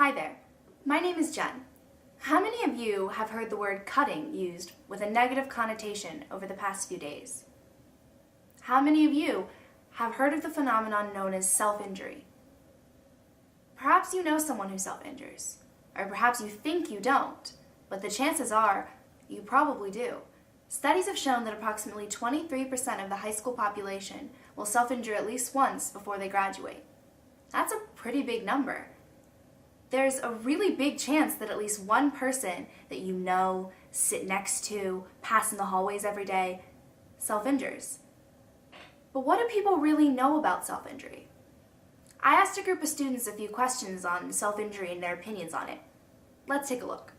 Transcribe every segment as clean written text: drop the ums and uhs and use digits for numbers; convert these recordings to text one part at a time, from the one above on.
Hi there, my name is Jen. How many of you have heard the word cutting used with a negative connotation over the past few days? How many of you have heard of the phenomenon known as self-injury? Perhaps you know someone who self-injures, or perhaps you think you don't, but the chances are you probably do. Studies have shown that approximately 23% of the high school population will self-injure at least once before they graduate. That's a pretty big number. There's a really big chance that at least one person that you know, sit next to, pass in the hallways every day, self-injures. But what do people really know about self-injury? I asked a group of students a few questions on self-injury and their opinions on it. Let's take a look.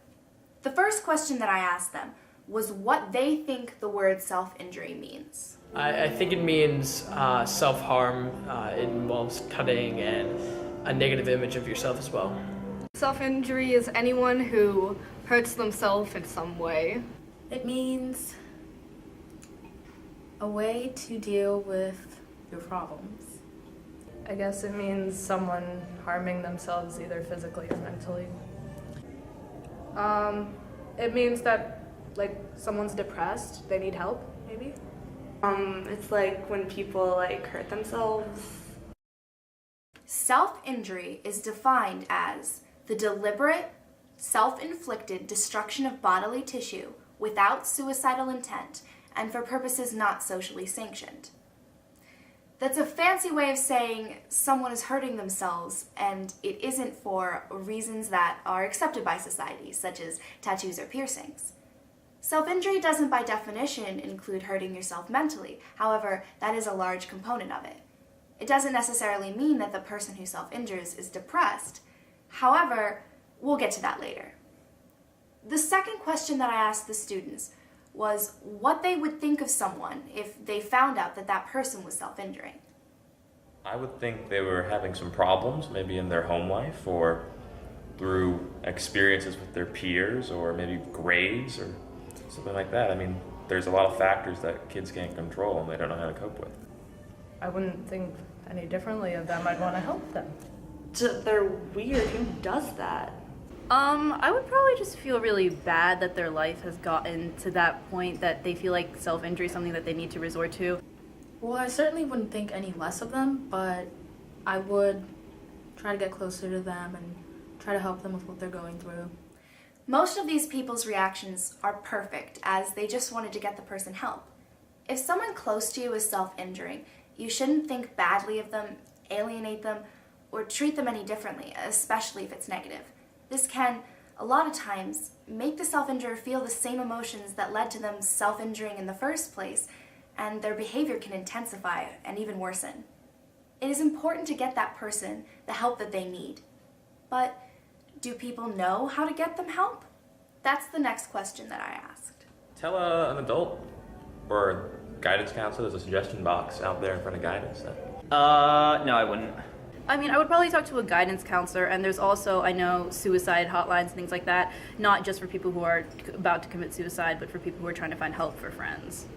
The first question that I asked them was what they think the word self-injury means. I think it means self-harm. It involves cutting and a negative image of yourself as well. Self-injury is anyone who hurts themselves in some way. It means a way to deal with your problems. I guess it means someone harming themselves either physically or mentally. It means that someone's depressed, they need help, maybe. It's like when people hurt themselves. Self-injury is defined as the deliberate, self-inflicted destruction of bodily tissue without suicidal intent and for purposes not socially sanctioned. That's a fancy way of saying someone is hurting themselves and it isn't for reasons that are accepted by society, such as tattoos or piercings. Self-injury doesn't by definition include hurting yourself mentally. However, that is a large component of it. It doesn't necessarily mean that the person who self-injures is depressed. However, we'll get to that later. The second question that I asked the students was what they would think of someone if they found out that that person was self-injuring. I would think they were having some problems, maybe in their home life or through experiences with their peers or maybe grades or something like that. I mean, there's a lot of factors that kids can't control and they don't know how to cope with. I wouldn't think any differently of them. I'd want to help them. They're weird. Who does that? I would probably just feel really bad that their life has gotten to that point that they feel like self-injury is something that they need to resort to. Well, I certainly wouldn't think any less of them, but I would try to get closer to them and try to help them with what they're going through. Most of these people's reactions are perfect, as they just wanted to get the person help. If someone close to you is self-injuring, you shouldn't think badly of them, alienate them, or treat them any differently, especially if it's negative. This can, a lot of times, make the self-injurer feel the same emotions that led to them self-injuring in the first place, and their behavior can intensify and even worsen. It is important to get that person the help that they need. But do people know how to get them help? That's the next question that I asked. Tell an adult or guidance counselor, there's a suggestion box out there in front of guidance. No, I wouldn't. I mean, I would probably talk to a guidance counselor, and there's also, I know, suicide hotlines and things like that, not just for people who are about to commit suicide, but for people who are trying to find help for friends.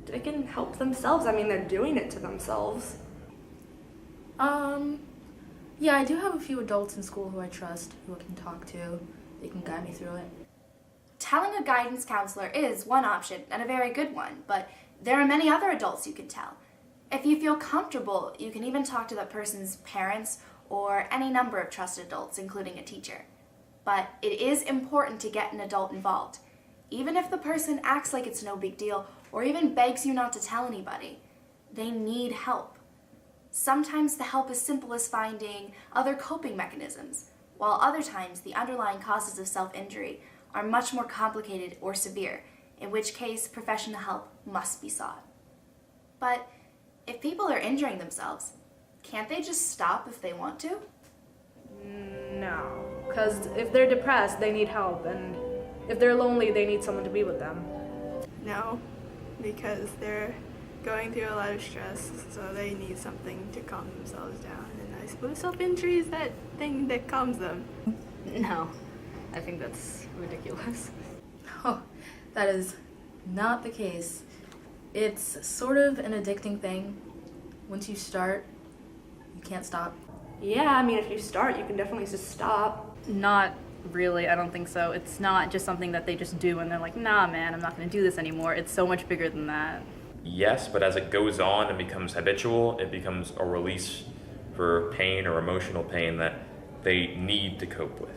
They can help themselves. I mean, they're doing it to themselves. Yeah, I do have a few adults in school who I trust, who I can talk to. They can guide me through it. Telling a guidance counselor is one option, and a very good one, but there are many other adults you can tell. If you feel comfortable, you can even talk to that person's parents or any number of trusted adults, including a teacher. But it is important to get an adult involved. Even if the person acts like it's no big deal or even begs you not to tell anybody, they need help. Sometimes the help is simple as finding other coping mechanisms, while other times the underlying causes of self-injury are much more complicated or severe, in which case professional help must be sought. But if people are injuring themselves, can't they just stop if they want to? No, because if they're depressed, they need help, and if they're lonely, they need someone to be with them. No, because they're going through a lot of stress, so they need something to calm themselves down. And I suppose self-injury is that thing that calms them. No, I think that's ridiculous. Oh, that is not the case. It's sort of an addicting thing. Once you start, you can't stop. Yeah, I mean, if you start, you can definitely just stop. Not really, I don't think so. It's not just something that they just do and they're like, nah, man, I'm not going to do this anymore. It's so much bigger than that. Yes, but as it goes on and becomes habitual, it becomes a release for pain or emotional pain that they need to cope with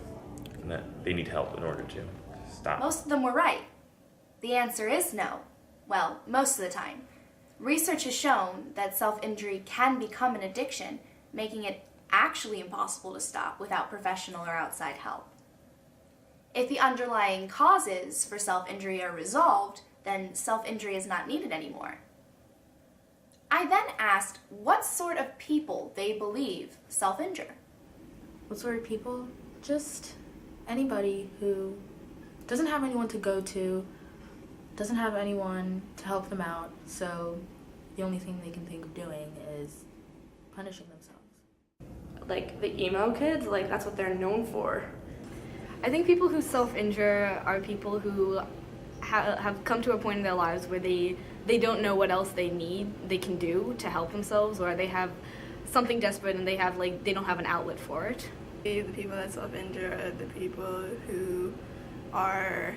and that they need help in order to stop. Most of them were right. The answer is no. Well, most of the time. Research has shown that self-injury can become an addiction, making it actually impossible to stop without professional or outside help. If the underlying causes for self-injury are resolved, then self-injury is not needed anymore. I then asked what sort of people they believe self-injure. What sort of people? Just anybody who doesn't have anyone to go to, doesn't have anyone to help them out, so the only thing they can think of doing is punishing themselves. Like the emo kids, like that's what they're known for. I think people who self-injure are people who have come to a point in their lives where they don't know what else they can do to help themselves, or they have something desperate and they don't have an outlet for it. The people that self-injure are the people who are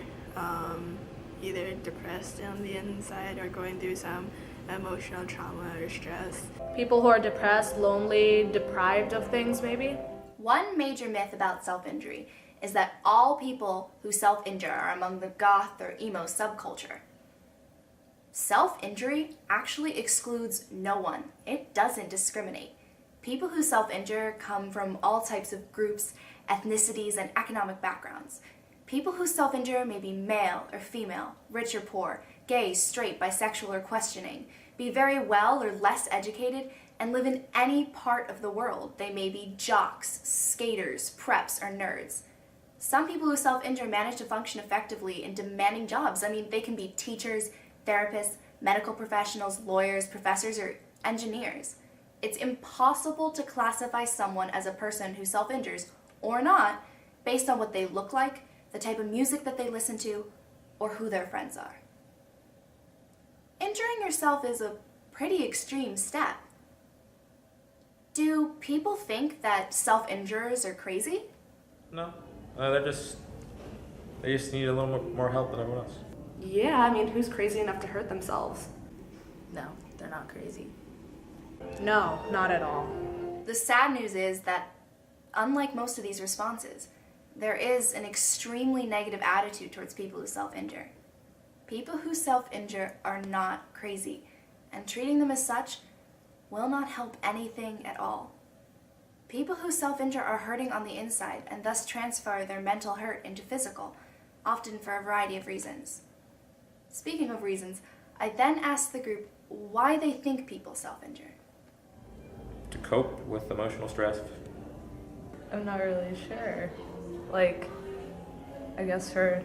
either depressed on the inside or going through some emotional trauma or stress. People who are depressed, lonely, deprived of things, maybe. One major myth about self-injury is that all people who self-injure are among the goth or emo subculture. Self-injury actually excludes no one. It doesn't discriminate. People who self-injure come from all types of groups, ethnicities, and economic backgrounds. People who self-injure may be male or female, rich or poor, gay, straight, bisexual, or questioning, be very well or less educated, and live in any part of the world. They may be jocks, skaters, preps, or nerds. Some people who self-injure manage to function effectively in demanding jobs. I mean, they can be teachers, therapists, medical professionals, lawyers, professors, or engineers. It's impossible to classify someone as a person who self-injures or not based on what they look like, the type of music that they listen to, or who their friends are. Injuring yourself is a pretty extreme step. Do people think that self-injurers are crazy? No, they just need a little more help than everyone else. Yeah, I mean, who's crazy enough to hurt themselves? No, they're not crazy. No, not at all. The sad news is that, unlike most of these responses, there is an extremely negative attitude towards people who self-injure. People who self-injure are not crazy, and treating them as such will not help anything at all. People who self-injure are hurting on the inside and thus transfer their mental hurt into physical, often for a variety of reasons. Speaking of reasons, I then asked the group why they think people self-injure. To cope with emotional stress. I'm not really sure. Like, I guess for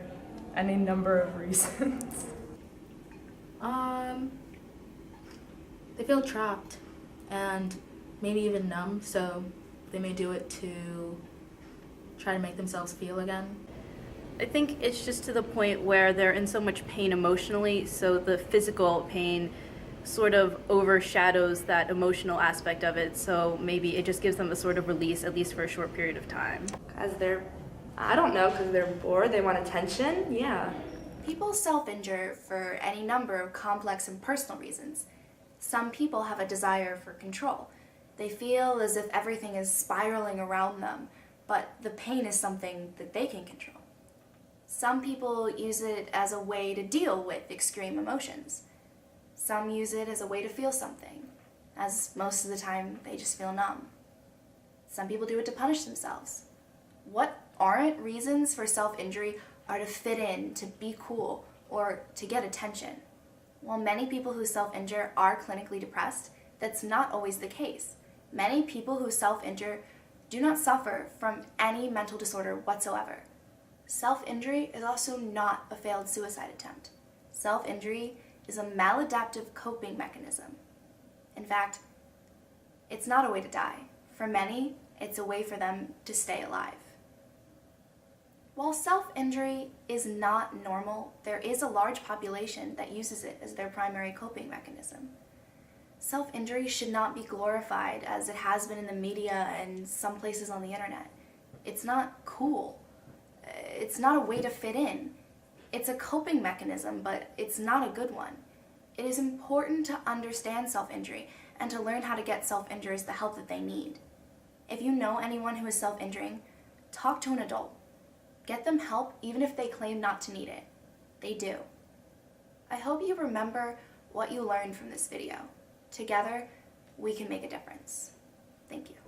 any number of reasons. They feel trapped and maybe even numb, so they may do it to try to make themselves feel again. I think it's just to the point where they're in so much pain emotionally, so the physical pain sort of overshadows that emotional aspect of it, so maybe it just gives them a sort of release, at least for a short period of time. Because they're bored, they want attention, yeah. People self-injure for any number of complex and personal reasons. Some people have a desire for control. They feel as if everything is spiraling around them, but the pain is something that they can control. Some people use it as a way to deal with extreme emotions. Some use it as a way to feel something, as most of the time they just feel numb. Some people do it to punish themselves. What aren't reasons for self-injury are to fit in, to be cool, or to get attention. While many people who self-injure are clinically depressed, that's not always the case. Many people who self-injure do not suffer from any mental disorder whatsoever. Self-injury is also not a failed suicide attempt. Self-injury is a maladaptive coping mechanism. In fact, it's not a way to die. For many, it's a way for them to stay alive. While self-injury is not normal, there is a large population that uses it as their primary coping mechanism. Self-injury should not be glorified as it has been in the media and some places on the internet. It's not cool. It's not a way to fit in. It's a coping mechanism, but it's not a good one. It is important to understand self-injury and to learn how to get self-injurers the help that they need. If you know anyone who is self-injuring, talk to an adult. Get them help even if they claim not to need it. They do. I hope you remember what you learned from this video. Together, we can make a difference. Thank you.